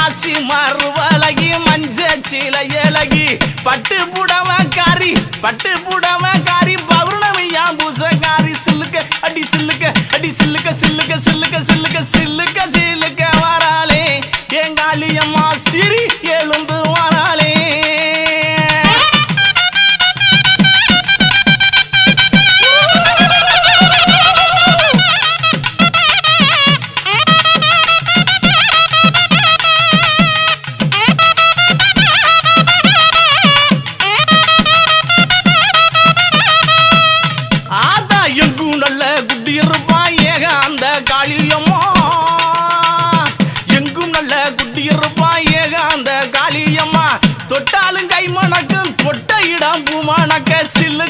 மாசி மறுவழகி மஞ்ச சீல இலகி பட்டு புடவக்காரி பௌர்ணமியா பூசக்காரி சில்லுக்க அடி சில்லுக்க அடி சில்லுக்க சில்லுக்க சில்லுக்க சில்லுக்க சில்லுக்க சில்லுக்க வராளே எங்காளியம்மா சிரி எழுந்து வராளே. எங்கும் நல்ல குட்டி இருப்பா ஏக அந்த காளியம்மா எங்கும் நல்ல குட்டி இருப்பா ஏக அந்த காளியம்மா தொட்டாலும் கை மணக்கும் தொட்ட இடம் பூ மணக்க சில்லு